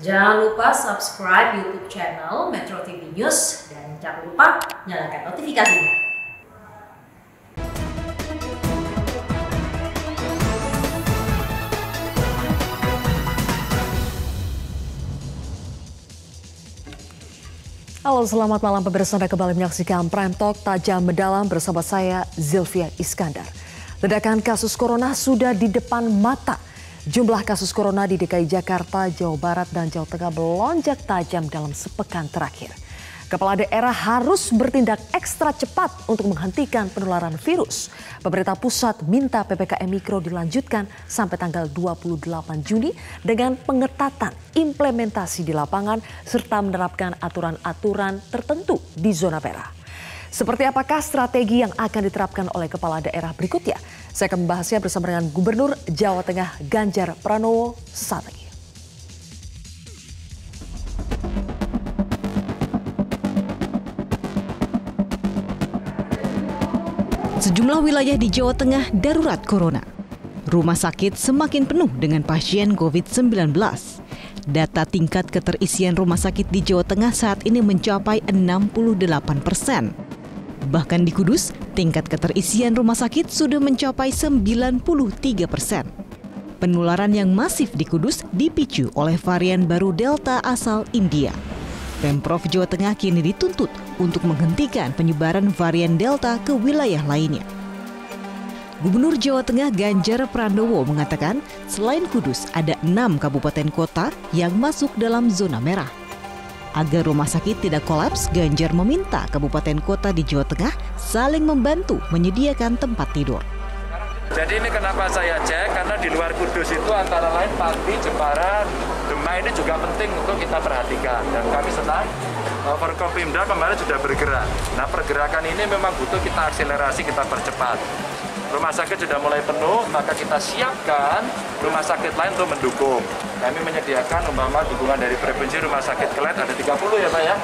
Jangan lupa subscribe YouTube channel Metro TV News dan jangan lupa nyalakan notifikasinya. Halo, selamat malam pemirsa, Anda kembali menyaksikan Prime Talk Tajam Mendalam bersama saya Zilvia Iskandar. Ledakan kasus corona sudah di depan mata. Jumlah kasus corona di DKI Jakarta, Jawa Barat, dan Jawa Tengah melonjak tajam dalam sepekan terakhir. Kepala daerah harus bertindak ekstra cepat untuk menghentikan penularan virus. Pemerintah pusat minta PPKM Mikro dilanjutkan sampai tanggal 28 Juni dengan pengetatan implementasi di lapangan serta menerapkan aturan-aturan tertentu di zona merah. Seperti apakah strategi yang akan diterapkan oleh kepala daerah berikutnya? Saya akan membahasnya bersama dengan Gubernur Jawa Tengah Ganjar Pranowo sesaat lagi. Sejumlah wilayah di Jawa Tengah darurat corona. Rumah sakit semakin penuh dengan pasien COVID-19. Data tingkat keterisian rumah sakit di Jawa Tengah saat ini mencapai 68%. Bahkan di Kudus, tingkat keterisian rumah sakit sudah mencapai 93%. Penularan yang masif di Kudus dipicu oleh varian baru Delta asal India. Pemprov Jawa Tengah kini dituntut untuk menghentikan penyebaran varian Delta ke wilayah lainnya. Gubernur Jawa Tengah Ganjar Pranowo mengatakan selain Kudus ada 6 kabupaten kota yang masuk dalam zona merah. Agar rumah sakit tidak kolaps, Ganjar meminta kabupaten kota di Jawa Tengah saling membantu menyediakan tempat tidur. Jadi ini kenapa saya cek, karena di luar Kudus itu antara lain Pati, Jepara, Demak ini juga penting untuk kita perhatikan. Dan kami senang Forkopimda kemarin sudah bergerak. Nah, pergerakan ini memang butuh kita akselerasi, kita percepat. Rumah sakit sudah mulai penuh, maka kita siapkan rumah sakit lain untuk mendukung. Kami menyediakan umpama dukungan dari Provinsi Rumah Sakit Klet ada 30 ya Pak ya?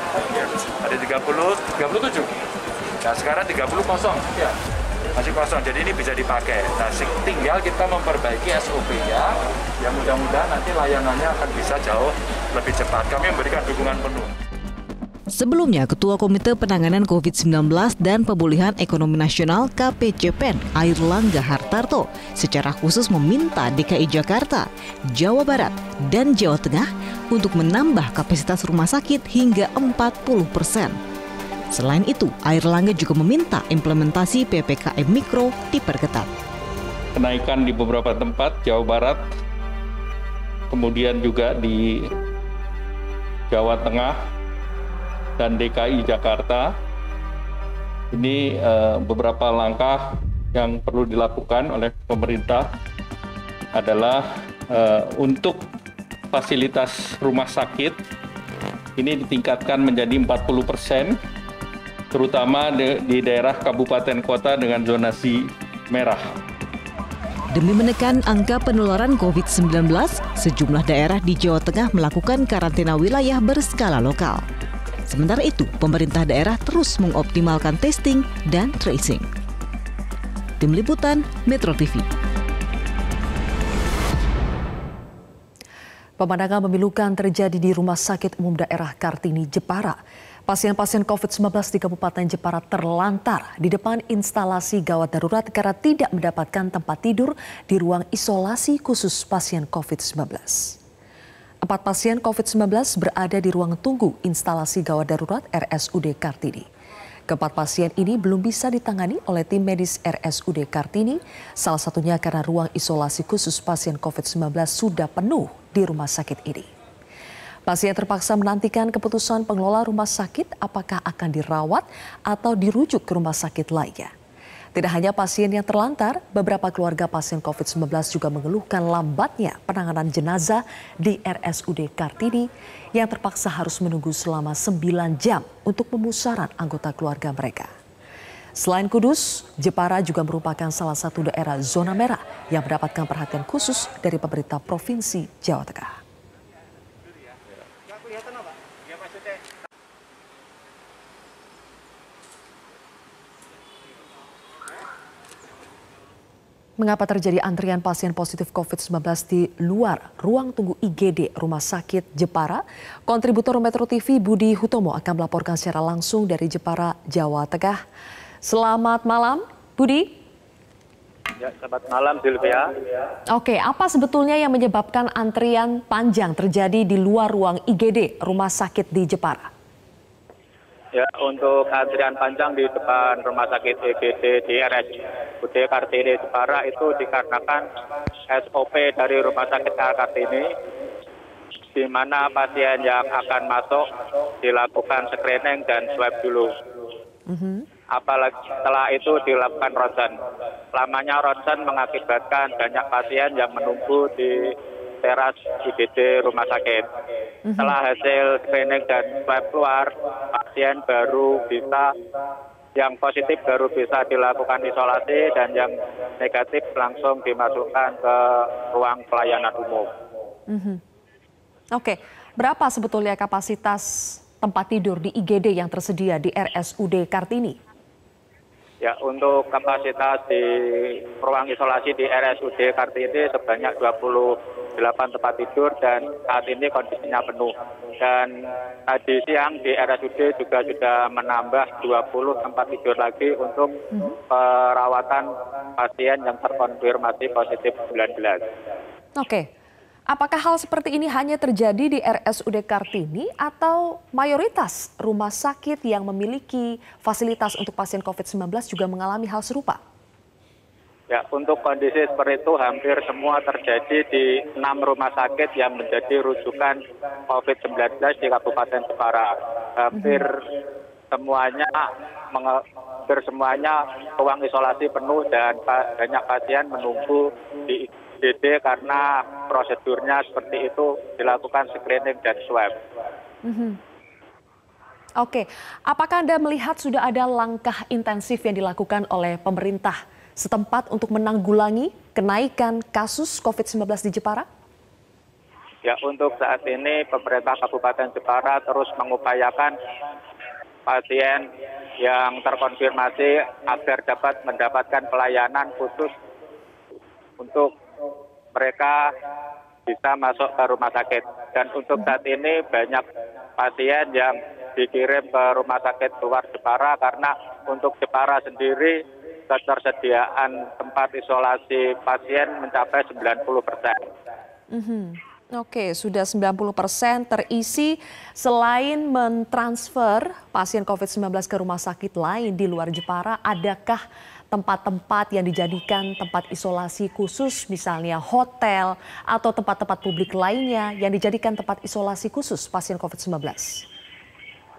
Ada 37. Nah, sekarang 30 kosong. Ya. Masih kosong, jadi ini bisa dipakai. Nah, tinggal kita memperbaiki SOP-nya, yang mudah-mudahan nanti layanannya akan bisa jauh lebih cepat. Kami memberikan dukungan penuh. Sebelumnya, Ketua Komite Penanganan COVID-19 dan Pemulihan Ekonomi Nasional KPCPEN Airlangga Hartarto secara khusus meminta DKI Jakarta, Jawa Barat, dan Jawa Tengah untuk menambah kapasitas rumah sakit hingga 40%. Selain itu, Airlangga juga meminta implementasi PPKM Mikro diperketat. Kenaikan di beberapa tempat, Jawa Barat, kemudian juga di Jawa Tengah, dan DKI Jakarta. Ini beberapa langkah yang perlu dilakukan oleh pemerintah adalah untuk fasilitas rumah sakit ini ditingkatkan menjadi 40%. Terutama di daerah kabupaten kota dengan zonasi merah. Demi menekan angka penularan COVID-19, sejumlah daerah di Jawa Tengah melakukan karantina wilayah berskala lokal. Sementara itu, pemerintah daerah terus mengoptimalkan testing dan tracing. Tim Liputan Metro TV. Pemandangan memilukan terjadi di Rumah Sakit Umum Daerah Kartini, Jepara. Pasien-pasien COVID-19 di Kabupaten Jepara terlantar di depan instalasi gawat darurat karena tidak mendapatkan tempat tidur di ruang isolasi khusus pasien COVID-19. 4 pasien COVID-19 berada di ruang tunggu instalasi gawat darurat RSUD Kartini. Keempat pasien ini belum bisa ditangani oleh tim medis RSUD Kartini, salah satunya karena ruang isolasi khusus pasien COVID-19 sudah penuh di rumah sakit ini. Pasien terpaksa menantikan keputusan pengelola rumah sakit apakah akan dirawat atau dirujuk ke rumah sakit lainnya. Tidak hanya pasien yang terlantar, beberapa keluarga pasien COVID-19 juga mengeluhkan lambatnya penanganan jenazah di RSUD Kartini yang terpaksa harus menunggu selama 9 jam untuk pemusaran anggota keluarga mereka. Selain Kudus, Jepara juga merupakan salah satu daerah zona merah yang mendapatkan perhatian khusus dari pemerintah Provinsi Jawa Tengah. Mengapa terjadi antrian pasien positif COVID-19 di luar ruang tunggu IGD Rumah Sakit Jepara? Kontributor Metro TV Budi Hutomo akan melaporkan secara langsung dari Jepara, Jawa Tengah. Selamat malam, Budi. Ya, selamat malam, Sylvia. Oke, apa sebetulnya yang menyebabkan antrian panjang terjadi di luar ruang IGD Rumah Sakit di Jepara? Ya, untuk antrian panjang di depan Rumah Sakit IGD di RSUD Kartini Jepara itu dikarenakan SOP dari Rumah Sakit Kartini, di mana pasien yang akan masuk dilakukan screening dan swab dulu. Apalagi setelah itu dilakukan ronsen. Lamanya ronsen mengakibatkan banyak pasien yang menunggu di teras IGD rumah sakit. Setelah hasil screening dan swab keluar, pasien baru bisa, yang positif baru bisa dilakukan isolasi dan yang negatif langsung dimasukkan ke ruang pelayanan umum. Oke, berapa sebetulnya kapasitas tempat tidur di IGD yang tersedia di RSUD Kartini? Ya, untuk kapasitas di ruang isolasi di RSUD Kartini sebanyak 28 tempat tidur dan saat ini kondisinya penuh. Dan tadi siang di RSUD juga sudah menambah 20 tempat tidur lagi untuk perawatan pasien yang terkonfirmasi positif 19. Oke. Apakah hal seperti ini hanya terjadi di RSUD Kartini atau mayoritas rumah sakit yang memiliki fasilitas untuk pasien COVID-19 juga mengalami hal serupa? Ya, untuk kondisi seperti itu hampir semua terjadi di 6 rumah sakit yang menjadi rujukan COVID-19 di Kabupaten Jepara. Hampir semuanya ruang isolasi penuh dan banyak pasien menunggu di IGD karena prosedurnya seperti itu, dilakukan screening dan swab. Oke, apakah Anda melihat sudah ada langkah intensif yang dilakukan oleh pemerintah setempat untuk menanggulangi kenaikan kasus COVID-19 di Jepara? Ya, untuk saat ini pemerintah Kabupaten Jepara terus mengupayakan pasien yang terkonfirmasi agar dapat mendapatkan pelayanan khusus untuk mereka bisa masuk ke rumah sakit. Dan untuk saat ini banyak pasien yang dikirim ke rumah sakit luar Jepara karena untuk Jepara sendiri ketersediaan tempat isolasi pasien mencapai 90%. Oke, sudah 90% terisi. Selain mentransfer pasien COVID-19 ke rumah sakit lain di luar Jepara, adakah tempat-tempat yang dijadikan tempat isolasi khusus, misalnya hotel atau tempat-tempat publik lainnya yang dijadikan tempat isolasi khusus pasien COVID-19?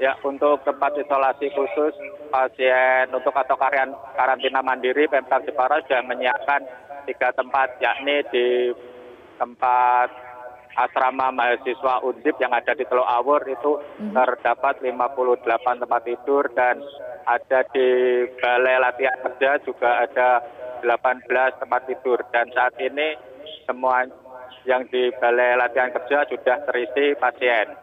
Ya, untuk tempat isolasi khusus pasien atau karantina mandiri, Pemkab Jepara sudah menyiapkan 3 tempat, yakni di tempat asrama mahasiswa Undip yang ada di Teluk Awur itu terdapat 58 tempat tidur, dan ada di Balai Latihan Kerja juga ada 18 tempat tidur. Dan saat ini semua yang di Balai Latihan Kerja sudah terisi pasien.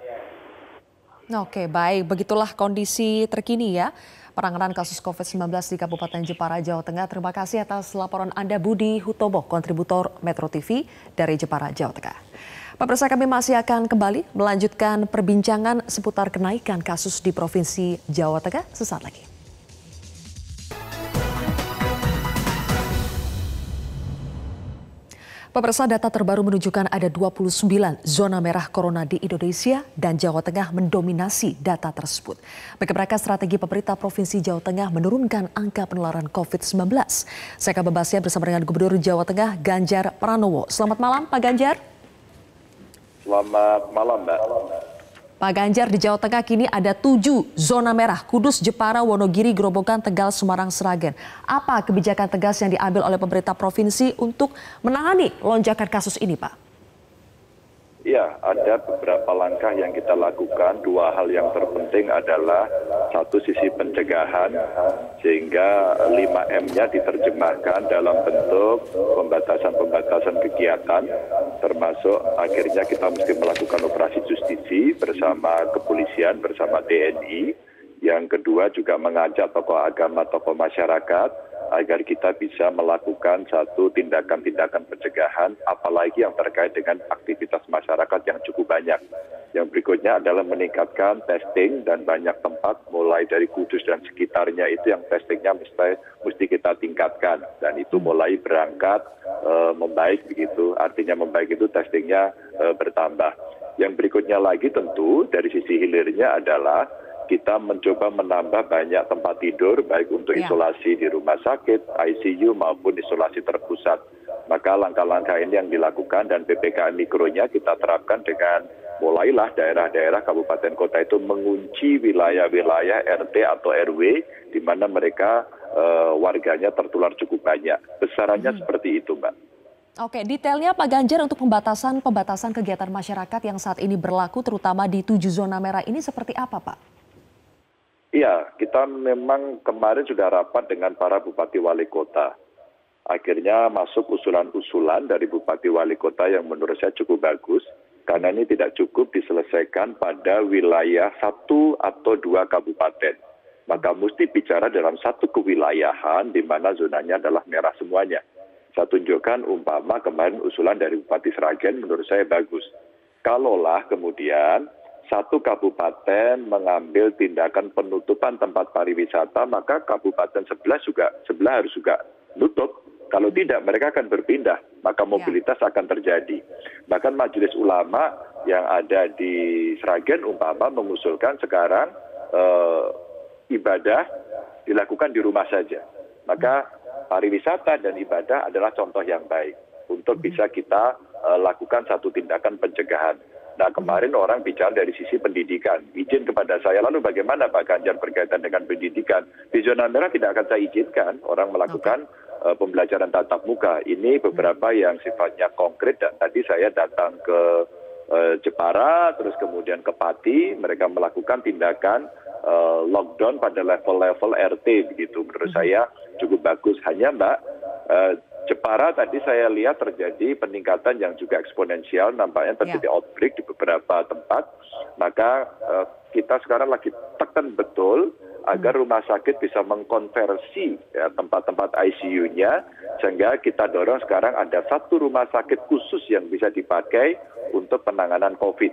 Oke, baik. Begitulah kondisi terkini ya penanganan kasus COVID-19 di Kabupaten Jepara, Jawa Tengah. Terima kasih atas laporan Anda, Budi Hutomo, kontributor Metro TV dari Jepara, Jawa Tengah. Pemirsa, kami masih akan kembali melanjutkan perbincangan seputar kenaikan kasus di Provinsi Jawa Tengah sesaat lagi. Pemirsa, data terbaru menunjukkan ada 29 zona merah corona di Indonesia dan Jawa Tengah mendominasi data tersebut. Bagaimana strategi pemerintah Provinsi Jawa Tengah menurunkan angka penularan COVID-19? Saya akan membahasnya bersama dengan Gubernur Jawa Tengah, Ganjar Pranowo. Selamat malam, Pak Ganjar. Selamat malam, Mbak. Pak Ganjar, di Jawa Tengah kini ada 7 zona merah: Kudus, Jepara, Wonogiri, Grobogan, Tegal, Semarang, Sragen. Apa kebijakan tegas yang diambil oleh pemerintah provinsi untuk menangani lonjakan kasus ini, Pak? Ya, ada beberapa langkah yang kita lakukan. 2 hal yang terpenting adalah satu, sisi pencegahan, sehingga 5M-nya diterjemahkan dalam bentuk pembatasan kegiatan, termasuk akhirnya kita mesti melakukan operasi justisi bersama kepolisian, bersama TNI. Yang kedua juga mengajak tokoh agama, tokoh masyarakat agar kita bisa melakukan satu tindakan-tindakan pencegahan, apalagi yang terkait dengan aktivitas masyarakat yang cukup banyak. Yang berikutnya adalah meningkatkan testing dan banyak tempat mulai dari Kudus dan sekitarnya itu yang testingnya mesti kita tingkatkan dan itu mulai berangkat membaik begitu. Artinya membaik itu testingnya bertambah. Yang berikutnya lagi tentu dari sisi hilirnya adalah kita mencoba menambah banyak tempat tidur baik untuk isolasi di rumah sakit, ICU maupun isolasi terpusat. Maka langkah-langkah ini yang dilakukan dan PPKM mikronya kita terapkan dengan mulailah daerah-daerah kabupaten kota itu mengunci wilayah-wilayah RT atau RW di mana mereka warganya tertular cukup banyak. Besarannya seperti itu, Mbak. Oke, detailnya Pak Ganjar untuk pembatasan kegiatan masyarakat yang saat ini berlaku terutama di 7 zona merah ini seperti apa, Pak? Iya, kita memang kemarin sudah rapat dengan para bupati wali kota. Akhirnya masuk usulan-usulan dari bupati wali kota yang menurut saya cukup bagus. Karena ini tidak cukup diselesaikan pada wilayah 1 atau 2 kabupaten. Maka mesti bicara dalam satu kewilayahan di mana zonanya adalah merah semuanya. Saya tunjukkan umpama kemarin usulan dari Bupati Sragen menurut saya bagus. Kalaulah kemudian satu kabupaten mengambil tindakan penutupan tempat pariwisata, maka kabupaten sebelah harus juga tutup. Kalau tidak, mereka akan berpindah, maka mobilitas akan terjadi. Bahkan Majelis Ulama yang ada di Sragen umpama mengusulkan sekarang ibadah dilakukan di rumah saja. Maka pariwisata dan ibadah adalah contoh yang baik untuk bisa kita lakukan satu tindakan pencegahan. Nah, kemarin orang bicara dari sisi pendidikan. Izin kepada saya, lalu bagaimana Pak Ganjar berkaitan dengan pendidikan? Di zona merah tidak akan saya izinkan orang melakukan pembelajaran tatap muka. Ini beberapa yang sifatnya konkret dan tadi saya datang ke Jepara, terus kemudian ke Pati, mereka melakukan tindakan lockdown pada level-level RT begitu. Menurut saya cukup bagus. Hanya Mbak, Jepara tadi saya lihat terjadi peningkatan yang juga eksponensial, nampaknya terjadi outbreak di beberapa tempat. Maka kita sekarang lagi tekan betul agar rumah sakit bisa mengkonversi tempat-tempat ICU-nya, sehingga kita dorong sekarang ada satu rumah sakit khusus yang bisa dipakai untuk penanganan COVID.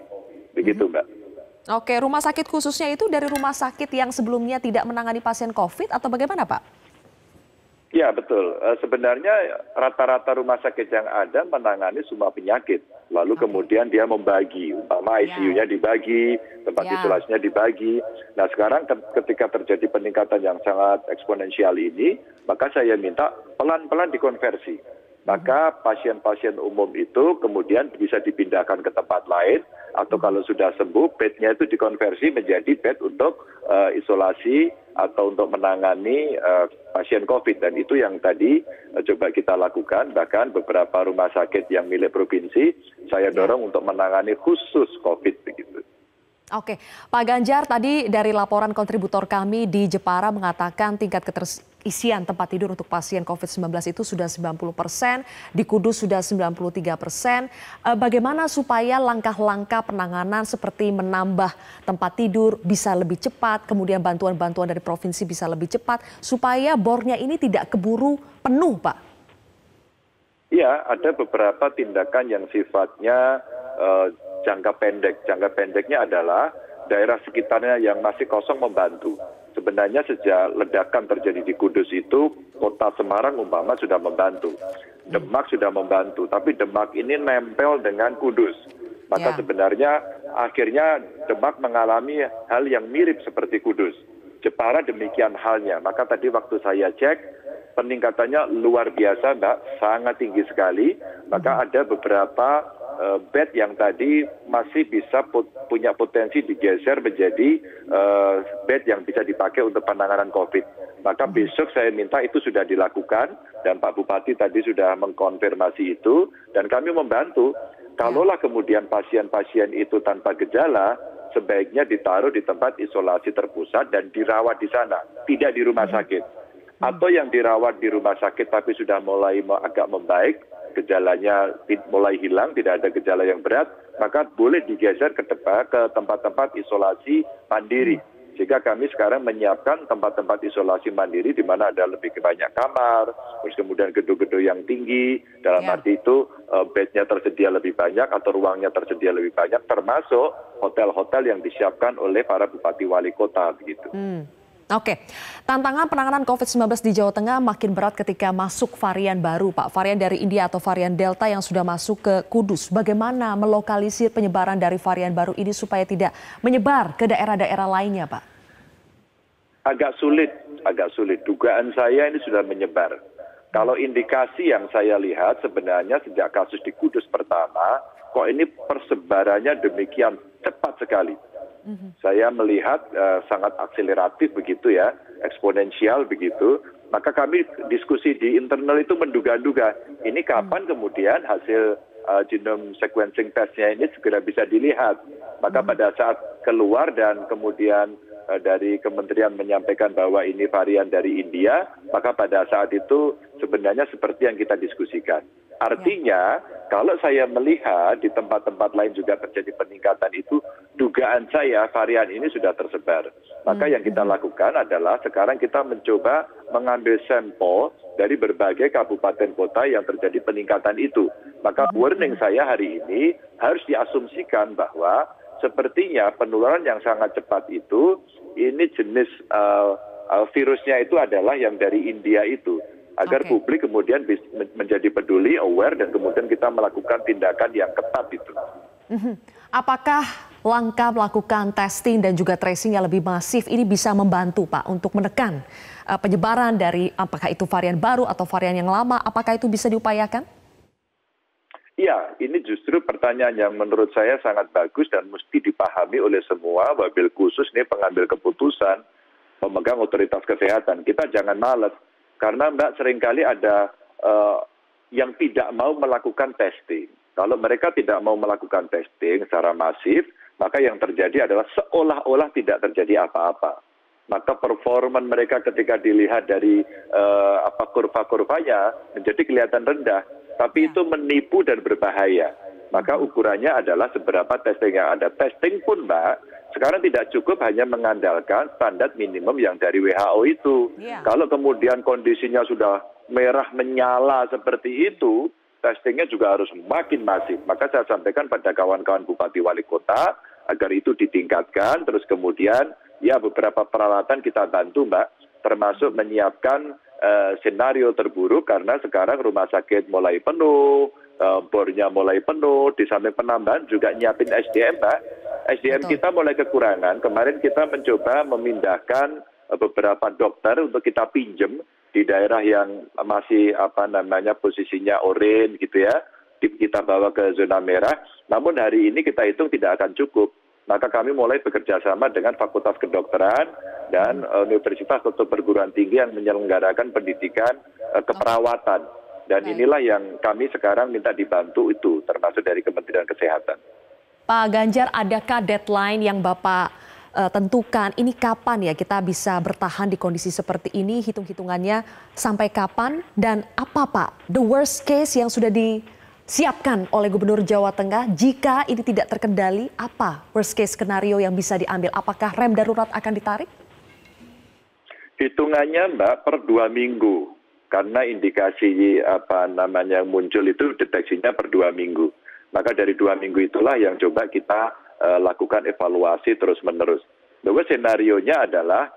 Begitu, Mbak. Oke, rumah sakit khususnya itu dari rumah sakit yang sebelumnya tidak menangani pasien COVID atau bagaimana, Pak? Ya, betul. Sebenarnya rata-rata rumah sakit yang ada menangani semua penyakit. Lalu kemudian dia membagi, umpama ICU-nya dibagi, tempat isolasinya dibagi. Nah, sekarang ketika terjadi peningkatan yang sangat eksponensial ini, maka saya minta pelan-pelan dikonversi. Maka pasien-pasien umum itu kemudian bisa dipindahkan ke tempat lain, atau kalau sudah sembuh, bednya itu dikonversi menjadi bed untuk isolasi atau untuk menangani pasien COVID. Dan itu yang tadi coba kita lakukan, bahkan beberapa rumah sakit yang milik provinsi, saya dorong untuk menangani khusus COVID begitu. Oke, Pak Ganjar, tadi dari laporan kontributor kami di Jepara mengatakan tingkat keterisian tempat tidur untuk pasien COVID-19 itu sudah 90%, di Kudus sudah 93%. Bagaimana supaya langkah-langkah penanganan seperti menambah tempat tidur bisa lebih cepat, kemudian bantuan-bantuan dari provinsi bisa lebih cepat, supaya bornya ini tidak keburu penuh, Pak? Ya, ada beberapa tindakan yang sifatnya jangka pendek. Jangka pendeknya adalah daerah sekitarnya yang masih kosong membantu. Sebenarnya sejak ledakan terjadi di Kudus itu, kota Semarang umpama sudah membantu. Demak sudah membantu, tapi Demak ini nempel dengan Kudus. Maka sebenarnya akhirnya Demak mengalami hal yang mirip seperti Kudus. Jepara demikian halnya. Maka tadi waktu saya cek, peningkatannya luar biasa, Mbak, sangat tinggi sekali. Maka ada beberapa bed yang tadi masih bisa punya potensi digeser menjadi bed yang bisa dipakai untuk penanganan COVID. Maka besok saya minta itu sudah dilakukan dan Pak Bupati tadi sudah mengkonfirmasi itu dan kami membantu. Kalaulah kemudian pasien-pasien itu tanpa gejala, sebaiknya ditaruh di tempat isolasi terpusat dan dirawat di sana, tidak di rumah sakit. Atau yang dirawat di rumah sakit tapi sudah mulai agak membaik, gejalanya mulai hilang, tidak ada gejala yang berat, maka boleh digeser ke tempat-tempat isolasi mandiri. Sehingga kami sekarang menyiapkan tempat-tempat isolasi mandiri di mana ada lebih banyak kamar, terus kemudian gedung-gedung yang tinggi, dalam arti itu bednya tersedia lebih banyak atau ruangnya tersedia lebih banyak, termasuk hotel-hotel yang disiapkan oleh para bupati wali kota begitu. Oke, tantangan penanganan COVID-19 di Jawa Tengah makin berat ketika masuk varian baru, Pak. Varian dari India atau varian Delta yang sudah masuk ke Kudus. Bagaimana melokalisir penyebaran dari varian baru ini supaya tidak menyebar ke daerah-daerah lainnya, Pak? Agak sulit. Dugaan saya ini sudah menyebar. Kalau indikasi yang saya lihat sebenarnya sejak kasus di Kudus pertama, kok ini persebarannya demikian cepat sekali. Saya melihat sangat akseleratif begitu ya, eksponensial begitu. Maka kami diskusi di internal itu menduga-duga ini kapan kemudian hasil genome sequencing testnya ini segera bisa dilihat. Maka pada saat keluar dan kemudian dari kementerian menyampaikan bahwa ini varian dari India, maka pada saat itu sebenarnya seperti yang kita diskusikan. Artinya, kalau saya melihat di tempat-tempat lain juga terjadi peningkatan itu, dugaan saya varian ini sudah tersebar. Maka yang kita lakukan adalah sekarang kita mencoba mengambil sampel dari berbagai kabupaten kota yang terjadi peningkatan itu. Maka warning saya hari ini harus diasumsikan bahwa sepertinya penularan yang sangat cepat itu, ini jenis virusnya itu adalah yang dari India itu. Agar publik kemudian menjadi peduli, aware, dan kemudian kita melakukan tindakan yang ketat itu. Apakah langkah melakukan testing dan juga tracing yang lebih masif ini bisa membantu, Pak, untuk menekan penyebaran dari apakah itu varian baru atau varian yang lama? Apakah itu bisa diupayakan? Ya, ini justru pertanyaan yang menurut saya sangat bagus dan mesti dipahami oleh semua, wabil khusus nih pengambil keputusan, pemegang otoritas kesehatan. Kita jangan malas. Karena Mbak seringkali ada yang tidak mau melakukan testing. Kalau mereka tidak mau melakukan testing secara masif, maka yang terjadi adalah seolah-olah tidak terjadi apa-apa. Maka performa mereka ketika dilihat dari kurva-kurvanya menjadi kelihatan rendah. Tapi itu menipu dan berbahaya. Maka ukurannya adalah seberapa testing yang ada. Testing pun Mbak, sekarang tidak cukup hanya mengandalkan standar minimum yang dari WHO itu. Kalau kemudian kondisinya sudah merah menyala seperti itu, testingnya juga harus makin masif. Maka saya sampaikan pada kawan-kawan bupati wali kota, agar itu ditingkatkan, terus kemudian ya beberapa peralatan kita bantu Mbak, termasuk menyiapkan senario terburuk karena sekarang rumah sakit mulai penuh, bornya mulai penuh, di samping penambahan juga nyiapin SDM Mbak. SDM kita mulai kekurangan. Kemarin kita mencoba memindahkan beberapa dokter untuk kita pinjem di daerah yang masih posisinya oranye gitu ya. Kita bawa ke zona merah. Namun hari ini kita hitung tidak akan cukup. Maka kami mulai bekerja sama dengan Fakultas Kedokteran dan Universitas atau perguruan tinggi yang menyelenggarakan pendidikan keperawatan. Dan inilah yang kami sekarang minta dibantu itu, termasuk dari Kementerian Kesehatan. Pak Ganjar, adakah deadline yang Bapak tentukan? Ini kapan ya kita bisa bertahan di kondisi seperti ini? Hitung-hitungannya sampai kapan? Dan apa Pak, the worst case yang sudah disiapkan oleh Gubernur Jawa Tengah jika ini tidak terkendali? Apa worst case skenario yang bisa diambil? Apakah rem darurat akan ditarik? Hitungannya Mbak per 2 minggu. Karena indikasi muncul itu deteksinya per 2 minggu. Maka dari 2 minggu itulah yang coba kita lakukan evaluasi terus-menerus. Bahwa senarionya adalah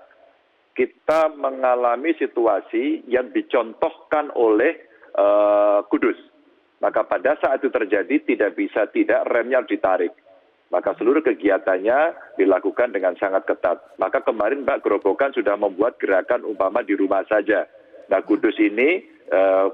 kita mengalami situasi yang dicontohkan oleh Kudus. Maka pada saat itu terjadi tidak remnya ditarik. Maka seluruh kegiatannya dilakukan dengan sangat ketat. Maka kemarin Mbak Gerobokan sudah membuat gerakan umpama di rumah saja. Nah Kudus ini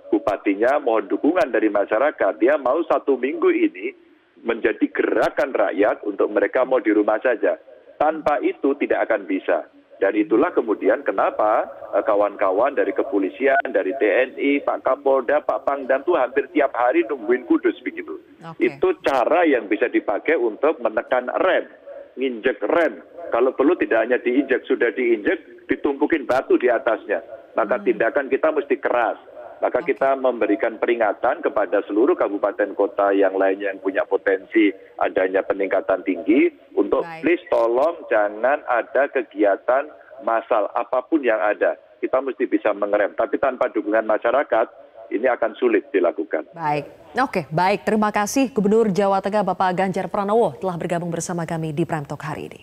bupatinya mohon dukungan dari masyarakat. Dia mau 1 minggu ini menjadi gerakan rakyat untuk mereka mau di rumah saja. Tanpa itu tidak akan bisa. Dan itulah kemudian kenapa kawan-kawan dari kepolisian, dari TNI, Pak Kapolda, Pak Pangdam itu hampir tiap hari nungguin Kudus begitu. Itu cara yang bisa dipakai untuk menekan rem, nginjek rem. Kalau perlu tidak hanya diinjek, sudah diinjek, ditumpukin batu di atasnya. Maka tindakan kita mesti keras. Maka kita memberikan peringatan kepada seluruh kabupaten kota yang lainnya yang punya potensi adanya peningkatan tinggi untuk please tolong jangan ada kegiatan massal apapun yang ada. Kita mesti bisa mengerem, tapi tanpa dukungan masyarakat ini akan sulit dilakukan. Baik, oke, baik. Terima kasih Gubernur Jawa Tengah Bapak Ganjar Pranowo telah bergabung bersama kami di Prime Talk hari ini.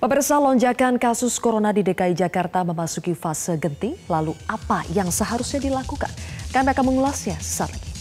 Pemirsa, lonjakan kasus corona di DKI Jakarta memasuki fase genting. Lalu apa yang seharusnya dilakukan? Kami akan mengulasnya sesaat lagi.